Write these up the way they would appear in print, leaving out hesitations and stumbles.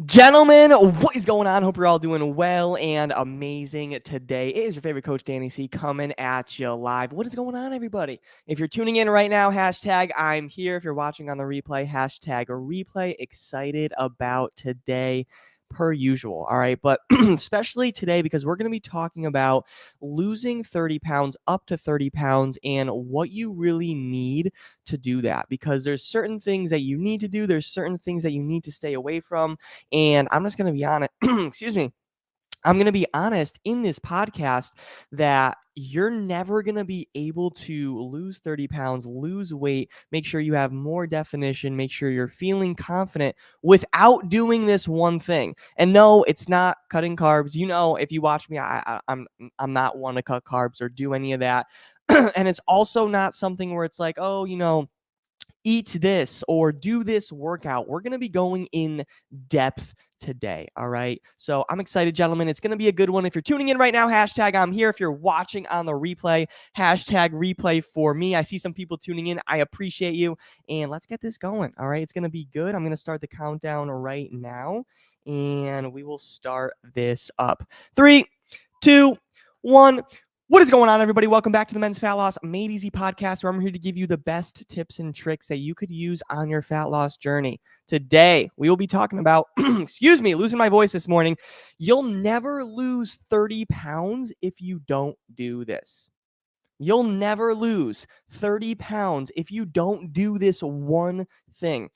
Gentlemen, what is going on? Hope you're all doing well and amazing today. It is your favorite coach, Danny C, coming at you live. What is going on, everybody? If you're tuning in right now, hashtag I'm here. If you're watching on the replay, hashtag replay. Excited about today, per usual. All right. But especially today, because we're going to be talking about losing 30 pounds, up to 30 pounds, and what you really need to do that. Because there's certain things that you need to do, there's certain things that you need to stay away from. And I'm just going to be honest, excuse me. I'm going to be honest in this podcast that you're never going to be able to lose 30 pounds, lose weight, make sure you have more definition, make sure you're feeling confident without doing this one thing. And no, it's not cutting carbs. You know, if you watch me, I'm not one to cut carbs or do any of that. And it's also not something where it's like, oh, eat this or do this workout. We're going to be going in depth today. All right. So I'm excited, gentlemen. It's going to be a good one. If you're tuning in right now, hashtag I'm here. If you're watching on the replay, hashtag replay for me. I see some people tuning in. I appreciate you. And let's get this going. All right. It's going to be good. I'm going to start the countdown right now and we will start this up. 3, 2, 1. What is going on, everybody? Welcome back to the Men's Fat Loss Made Easy podcast, where I'm here to give you the best tips and tricks that you could use on your fat loss journey. Today, we will be talking about, excuse me, losing my voice this morning. You'll never lose 30 pounds if you don't do this. You'll never lose 30 pounds if you don't do this one thing.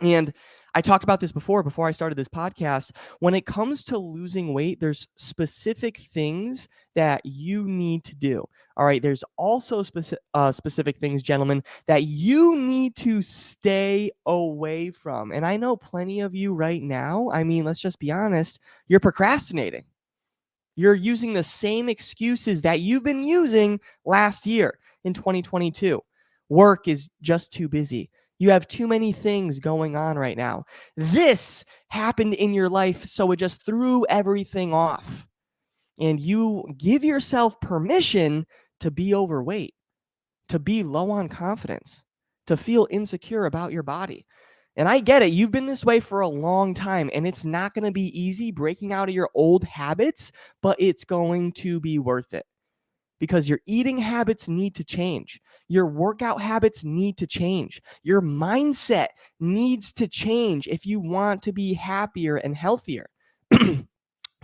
And I talked about this before I started this podcast. When it comes to losing weight, there's specific things that you need to do. All right. There's also specific things, gentlemen, that you need to stay away from. And I know plenty of you right now, I mean, let's just be honest, you're procrastinating. You're using the same excuses that you've been using last year in 2022. Work is just too busy. You have too many things going on right now. This happened in your life, so it just threw everything off. And you give yourself permission to be overweight, to be low on confidence, to feel insecure about your body. And I get it. You've been this way for a long time, and it's not going to be easy breaking out of your old habits, but it's going to be worth it because your eating habits need to change. Your workout habits need to change. Your mindset needs to change if you want to be happier and healthier.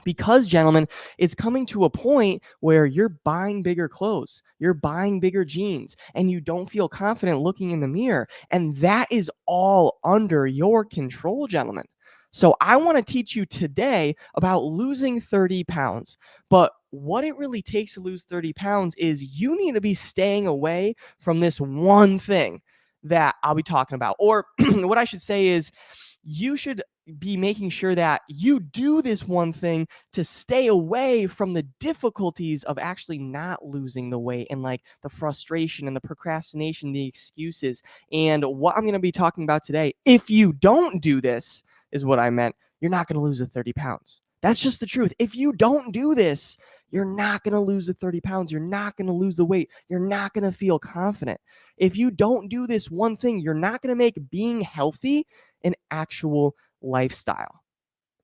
Because, gentlemen, it's coming to a point where you're buying bigger clothes, you're buying bigger jeans, and you don't feel confident looking in the mirror. And that is all under your control, gentlemen. So I want to teach you today about losing 30 pounds. But what it really takes to lose 30 pounds is you need to be staying away from this one thing that I'll be talking about. Or what I should say is you should be making sure that you do this one thing to stay away from the difficulties of actually not losing the weight and like the frustration and the procrastination, the excuses. And what I'm going to be talking about today, if you don't do this, is what I meant. You're not going to lose the 30 pounds. That's just the truth. If you don't do this, you're not going to lose the 30 pounds. You're not going to lose the weight. You're not going to feel confident. If you don't do this one thing, you're not going to make being healthy an actual lifestyle.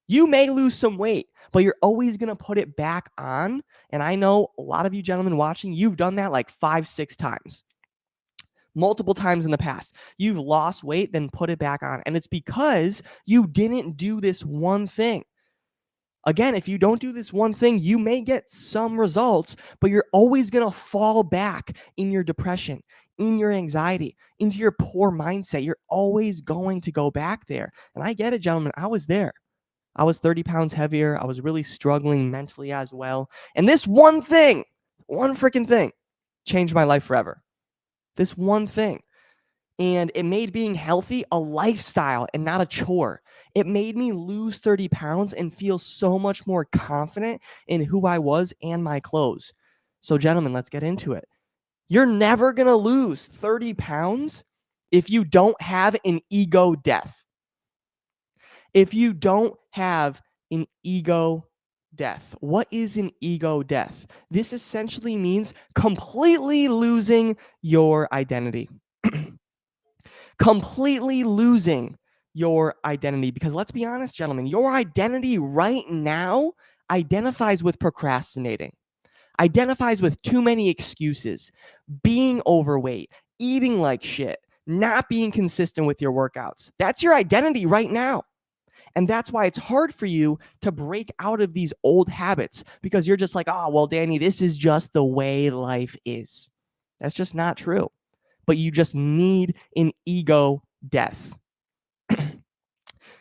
You may lose some weight, but you're always going to put it back on. And I know a lot of you gentlemen watching, you've done that like 5-6 times. Multiple times in the past. You've lost weight, then put it back on. And it's because you didn't do this one thing. Again, if you don't do this one thing, you may get some results, but you're always going to fall back in your depression, in your anxiety, into your poor mindset. You're always going to go back there. And I get it, gentlemen. I was there. I was 30 pounds heavier. I was really struggling mentally as well. And this one thing, one freaking thing, changed my life forever. This one thing. And it made being healthy a lifestyle and not a chore. It made me lose 30 pounds and feel so much more confident in who I was and my clothes. So, gentlemen, let's get into it. You're never going to lose 30 pounds if you don't have an ego death. If you don't have an ego death. What is an ego death? This essentially means completely losing your identity. Completely losing your identity, because let's be honest, gentlemen, your identity right now identifies with procrastinating, identifies with too many excuses, being overweight, eating like shit, not being consistent with your workouts. That's your identity right now. And that's why it's hard for you to break out of these old habits, because you're just like, oh, well, Danny, this is just the way life is. That's just not true. But you just need an ego death.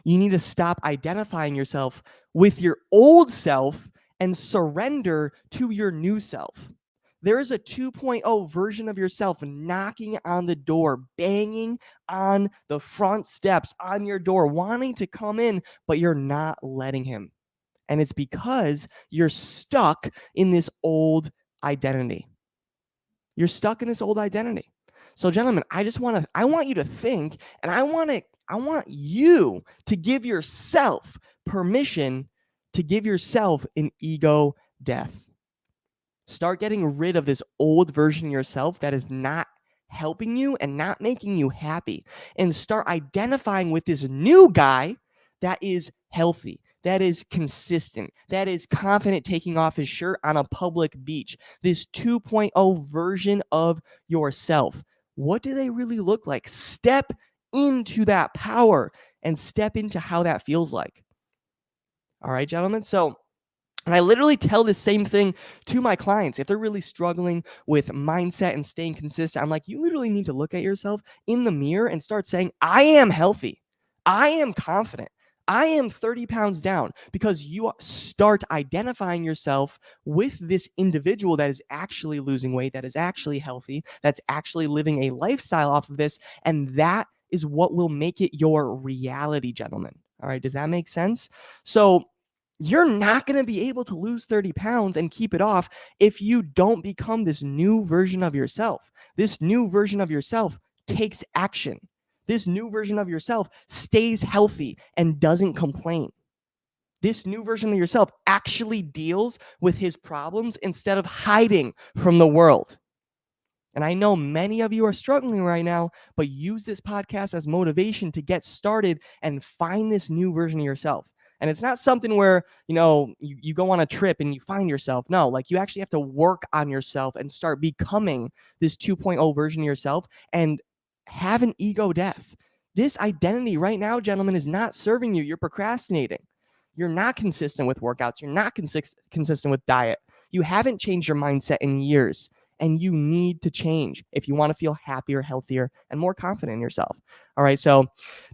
You need to stop identifying yourself with your old self and surrender to your new self. There is a 2.0 version of yourself knocking on the door, banging on the front steps on your door, wanting to come in, but you're not letting him. And it's because you're stuck in this old identity. You're stuck in this old identity. So, gentlemen, I want you to think, and I want you to give yourself permission to give yourself an ego death. Start getting rid of this old version of yourself that is not helping you and not making you happy, and start identifying with this new guy that is healthy, that is consistent, that is confident taking off his shirt on a public beach. This 2.0 version of yourself. What do they really look like? Step into that power and step into how that feels like. All right, gentlemen. So, and I literally tell the same thing to my clients. If they're really struggling with mindset and staying consistent, I'm like, you literally need to look at yourself in the mirror and start saying, I am healthy. I am confident. I am 30 pounds down, because you start identifying yourself with this individual that is actually losing weight, that is actually healthy, that's actually living a lifestyle off of this. And that is what will make it your reality, gentlemen. All right. Does that make sense? So, you're not going to be able to lose 30 pounds and keep it off if you don't become this new version of yourself. This new version of yourself takes action. This new version of yourself stays healthy and doesn't complain. This new version of yourself actually deals with his problems instead of hiding from the world. And I know many of you are struggling right now, but use this podcast as motivation to get started and find this new version of yourself. And it's not something where, you go on a trip and you find yourself. No, like, you actually have to work on yourself and start becoming this 2.0 version of yourself and have an ego death. This identity right now, gentlemen, is not serving you. You're procrastinating. You're not consistent with workouts. You're not consistent with diet. You haven't changed your mindset in years, and you need to change if you want to feel happier, healthier, and more confident in yourself. All right. So,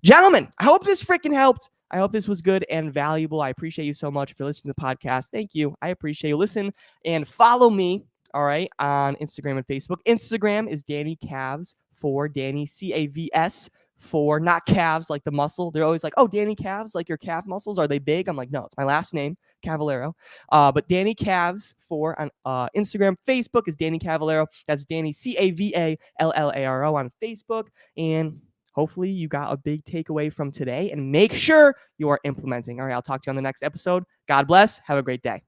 gentlemen, I hope this freaking helped. I hope this was good and valuable. I appreciate you so much for listening to the podcast. Thank you. I appreciate you. Listen and follow me, all right, on Instagram and Facebook. Instagram is Danny Cavs for Danny, Cavs for, not calves like the muscle. They're always like, oh, Danny Cavs, like your calf muscles, are they big? I'm like, no, it's my last name, Cavallero. But Danny Cavs for on Instagram. Facebook is Danny Cavallero. That's Danny, Cavallaro on Facebook. And hopefully you got a big takeaway from today, and make sure you are implementing. All right, I'll talk to you on the next episode. God bless. Have a great day.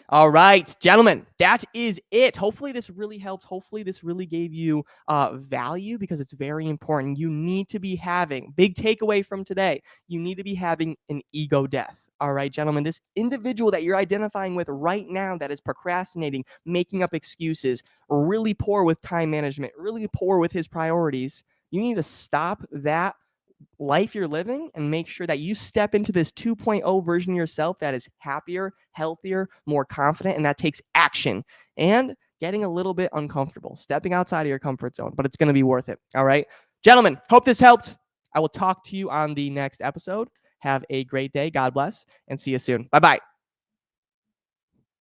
All right, gentlemen, that is it. Hopefully this really helped. Hopefully this really gave you value, because it's very important. You need to be having, big takeaway from today, you need to be having an ego death. All right, gentlemen, this individual that you're identifying with right now that is procrastinating, making up excuses, really poor with time management, really poor with his priorities, you need to stop that life you're living and make sure that you step into this 2.0 version of yourself that is happier, healthier, more confident, and that takes action and getting a little bit uncomfortable, stepping outside of your comfort zone, but it's going to be worth it. All right, gentlemen, hope this helped. I will talk to you on the next episode. Have a great day. God bless, and see you soon. Bye-bye.